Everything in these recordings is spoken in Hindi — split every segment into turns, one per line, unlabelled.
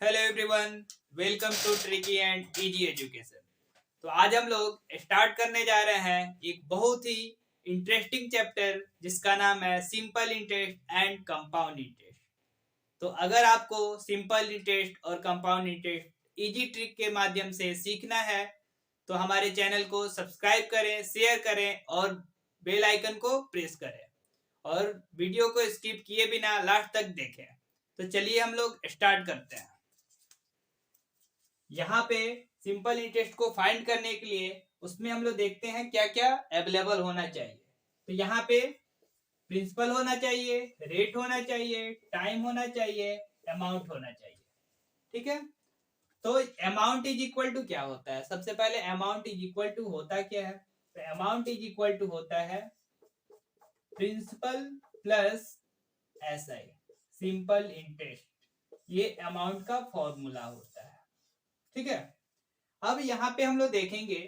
Hello everyone, welcome to tricky and easy education. तो आज हम लोग स्टार्ट करने जा रहे हैं एक बहुत ही इंटरेस्टिंग चैप्टर जिसका नाम है simple interest and compound interest. तो अगर आपको सिंपल इंटरेस्ट और कंपाउंड इंटरेस्ट इजी ट्रिक के माध्यम से सीखना है तो हमारे चैनल को सब्सक्राइब करें, शेयर करें और बेल आइकन को प्रेस करें और वीडियो को स्किप किए बिना लास्ट तक देखें। तो चलिए हम लोग स्टार्ट करते हैं। यहाँ पे सिंपल इंटरेस्ट को फाइंड करने के लिए उसमें हम लोग देखते हैं क्या क्या अवेलेबल होना चाहिए। तो यहाँ पे प्रिंसिपल होना चाहिए, रेट होना चाहिए, टाइम होना चाहिए, अमाउंट होना चाहिए। ठीक है, तो अमाउंट इज इक्वल टू क्या होता है? सबसे पहले अमाउंट इज इक्वल टू होता क्या है? तो अमाउंट इज इक्वल टू होता है principal plus SI, simple interest. ये अमाउंट का फॉर्मूला होता है। ठीक है, अब यहाँ पे हम लोग देखेंगे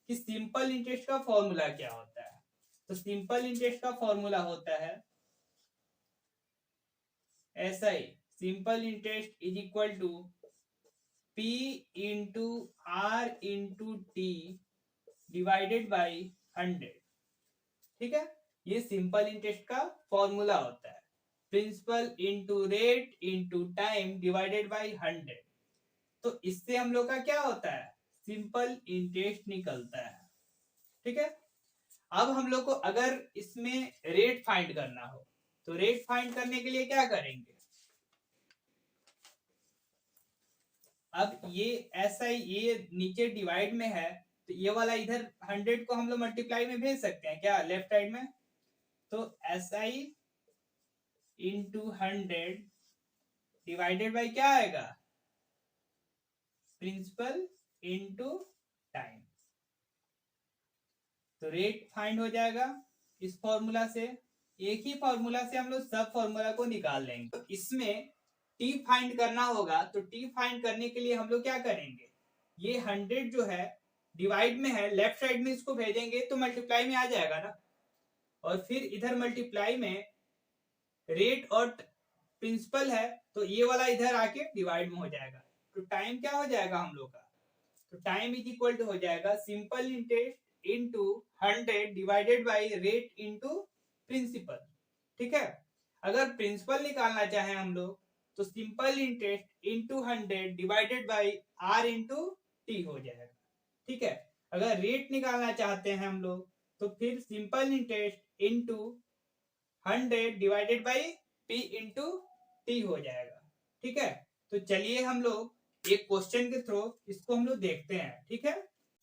कि सिंपल इंटरेस्ट का फॉर्मूला क्या होता है। तो सिंपल इंटरेस्ट का फॉर्मूला होता है SI, simple interest is equal to P into R into T divided by 100। ठीक है, ये सिंपल इंटरेस्ट का फॉर्मूला होता है, principal into rate into time divided by 100। तो इससे हम लोग का क्या होता है? सिंपल इंटरेस्ट निकलता है। ठीक है, अब हम लोग को अगर इसमें रेट फाइंड करना हो तो रेट फाइंड करने के लिए क्या करेंगे? अब ये ऐसा ही, ये नीचे डिवाइड में है तो ये वाला इधर 100 को हम लोग मल्टीप्लाई में भेज सकते हैं क्या, लेफ्ट साइड में? तो SI इंटू 100 डिवाइडेड बाई क्या आएगा? Principal into time. तो रेट फाइंड हो जाएगा इस फॉर्मूला से। एक ही फॉर्मूला से हम लोग सब फॉर्मूला को निकाल लेंगे। तो इसमें टी फाइंड करना होगा, तो टी फाइंड करने के लिए हम लोग क्या करेंगे? ये 100 जो है डिवाइड में है, लेफ्ट साइड में इसको भेजेंगे तो मल्टीप्लाई में आ जाएगा ना, और फिर इधर मल्टीप्लाई में रेट और प्रिंसिपल है तो ये वाला इधर आके डिवाइड में हो जाएगा। तो टाइम क्या हो जाएगा हम लोग का? तो टाइम इज इक्वल टू हो जाएगा simple interest into 100 divided by rate into principal. ठीक है, अगर प्रिंसिपल निकालना चाहे हम लोग तो simple interest into 100 divided by R into T हो जाएगा। ठीक है, अगर रेट निकालना चाहते हैं हम लोग तो फिर simple interest into 100 divided by P into T हो जाएगा। ठीक है, तो चलिए हम लोग एक क्वेश्चन के थ्रू इसको हम लोग देखते हैं। ठीक है,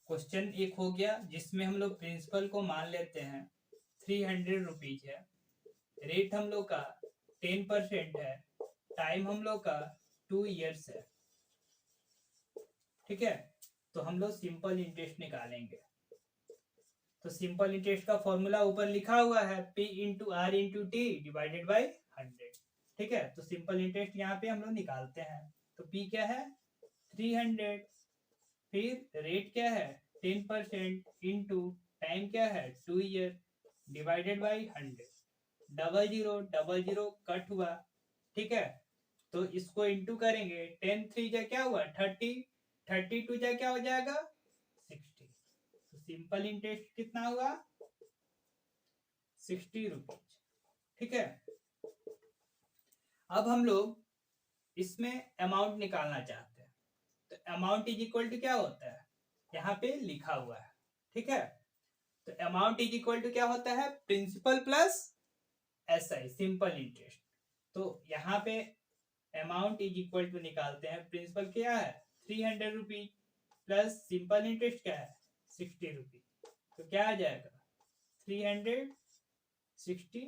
क्वेश्चन एक हो गया जिसमें हम लोग प्रिंसिपल को मान लेते हैं 300 रुपीज है, रेट हम लोग का 10% है, टाइम हम लोग का 2 ईयर्स है। ठीक है, तो हम लोग सिंपल इंटरेस्ट निकालेंगे। तो सिंपल इंटरेस्ट का फॉर्मूला ऊपर लिखा हुआ है P into R into T divided by 100। ठीक है, तो सिंपल इंटरेस्ट यहाँ पे हम लोग निकालते हैं। तो P क्या है? 300, फिर रेट क्या है? 10% इंटू टाइम क्या है? 2 year divided by 100। Double zero cut हुआ। ठीक है, तो इसको इंटू करेंगे, 10 3 जा क्या हुआ? 30, 32 जा क्या हो जाएगा? 60। तो सिंपल इंटरेस्ट कितना हुआ? 60 रुपीज। ठीक है, अब हम लोग इसमें अमाउंट निकालना चाहते हैं। तो अमाउंट इज इक्वल टू क्या होता है? यहाँ पे लिखा हुआ है। ठीक है, तो अमाउंट इज इक्वल टू क्या होता है? Principal plus SI, simple interest. तो यहाँ पे अमाउंट इज इक्वल टू निकालते हैं, प्रिंसिपल क्या है? 300 रुपीज प्लस सिंपल इंटरेस्ट क्या है? 60 रुपीज। तो क्या आ जाएगा? 360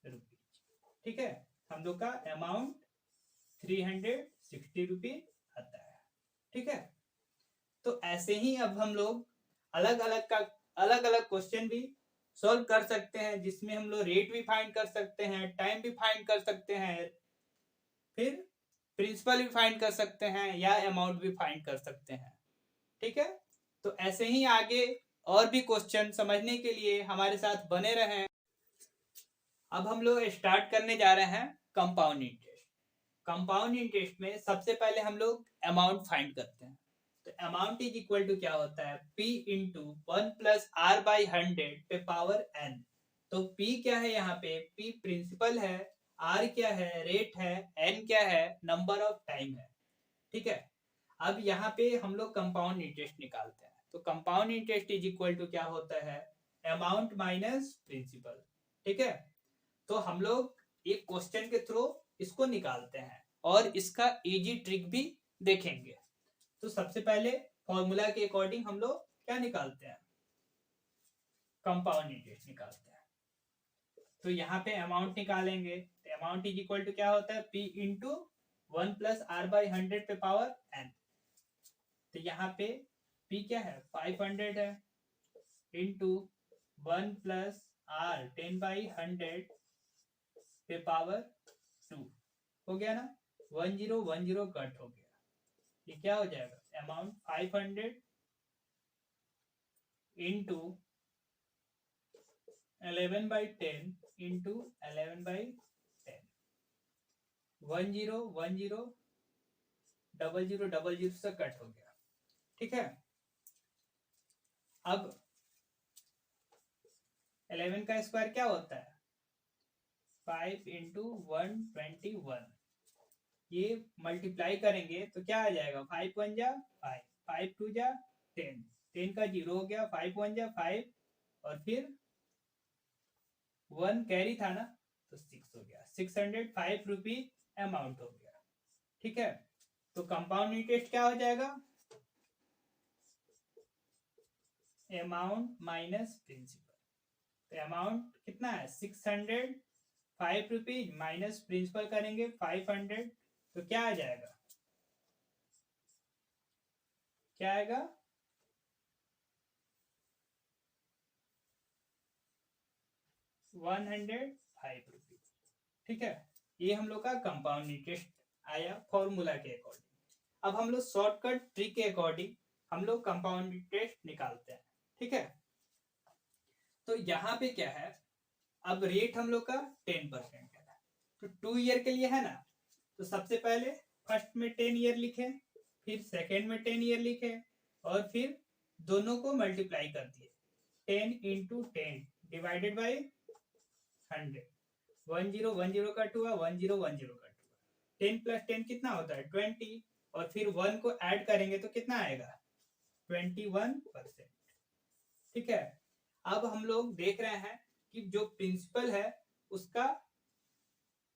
रुपीज। ठीक है, हम लोग का अमाउंट 360 रुपीज आता है। ठीक है, तो ऐसे ही अब हम लोग अलग अलग क्वेश्चन भी सॉल्व कर सकते हैं जिसमें हम लोग रेट भी फाइंड कर सकते हैं, टाइम भी फाइंड कर सकते हैं, फिर प्रिंसिपल भी फाइंड कर सकते हैं या अमाउंट भी फाइंड कर सकते हैं। ठीक है, तो ऐसे ही आगे और भी क्वेश्चन समझने के लिए हमारे साथ बने रहें। अब हम लोग स्टार्ट करने जा रहे हैं कंपाउंड इंटरेस्ट। कंपाउंड इंटरेस्ट में सबसे पहले हम लोग अमाउंट फाइंड करते हैं। तो अमाउंट इज इक्वल टू क्या होता है, P into 1 plus R by 100 पे पावर n। तो P क्या है यहाँ पे, P प्रिंसिपल है, R क्या है, रेट है, n क्या है, नंबर ऑफ टाइम है। ठीक है, अब यहाँ पे हम लोग कंपाउंड इंटरेस्ट निकालते हैं। तो compound interest is equal to क्या होता है, अमाउंट माइनस प्रिंसिपल। ठीक है, तो हम लोग एक क्वेश्चन के थ्रू इसको निकालते हैं और इसका इजी ट्रिक भी देखेंगे। तो सबसे पहले फॉर्मूला के अकॉर्डिंग हम लोग क्या निकालते हैं, कंपाउंड इंटरेस्ट निकालते हैं। तो यहाँ पे अमाउंट निकालेंगे, तो अमाउंट इज इक्वल टू क्या होता है, P into 1 plus R by 100 पे पावर n। तो यहाँ पे P क्या है, 500 है, इंटू 1 प्लस R 10 बाई 100 पे पावर 2 हो गया ना, 1010 कट हो गया। ये क्या हो जाएगा, amount 500 into 11 by 10 into 11 by 10, 1010 0000 से कट हो गया। ठीक है, अब 11 का स्क्वायर क्या होता है, 5 इंटू 121। ये मल्टीप्लाई करेंगे तो क्या आ जाएगा, 5 1 जा 5, 5 2 जा 10, 10 का 0 हो गया, 5 1 जा 5 और फिर 1 कैरी था ना तो 6 हो गया, 605 रुपीज अमाउंट हो गया। ठीक है, तो कंपाउंड इंटरेस्ट क्या हो जाएगा, अमाउंट माइनस प्रिंसिपल। तो अमाउंट कितना है, 605 रुपीज माइनस प्रिंसिपल करेंगे 500, तो क्या आ जाएगा, क्या आएगा, 105 रुपीज। ठीक है, ये हम लोग का कंपाउंड इंटरेस्ट आया फॉर्मूला के अकॉर्डिंग। अब हम लोग शॉर्टकट ट्रिक के अकॉर्डिंग हम लोग कंपाउंड इंटरेस्ट निकालते हैं। ठीक है, तो यहाँ पे क्या है, अब रेट हम लोग का 10% है, तो 2 ईयर के लिए है ना, तो सबसे पहले फर्स्ट में 10 ईयर लिखे, फिर सेकेंड में 10 ईयर लिखे और फिर दोनों को मल्टीप्लाई कर दिए, 10 इंटू 10 डिवाइडेड बाई 100, 1010 कट हुआ, 1010 कट हुआ, 10 प्लस 10 कितना होता है 20, और फिर 1 को ऐड करेंगे तो कितना आएगा 21%। ठीक है, अब हम लोग देख रहे हैं कि जो प्रिंसिपल है उसका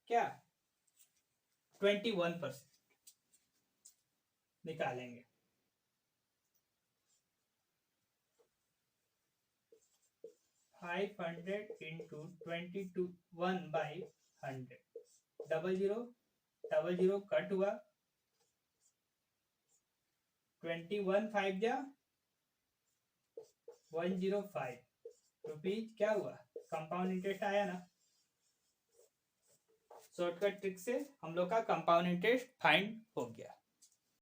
क्या 21% निकालेंगे। फाइव 500 इंटू 21 बाई 100, 0000 कट हुआ, 21 5 जा 105 रुपीज क्या हुआ, कंपाउंड इंटरेस्ट आया ना। शॉर्टकट ट्रिक से हम लोग का कंपाउंड इंटरेस्ट फाइंड हो गया।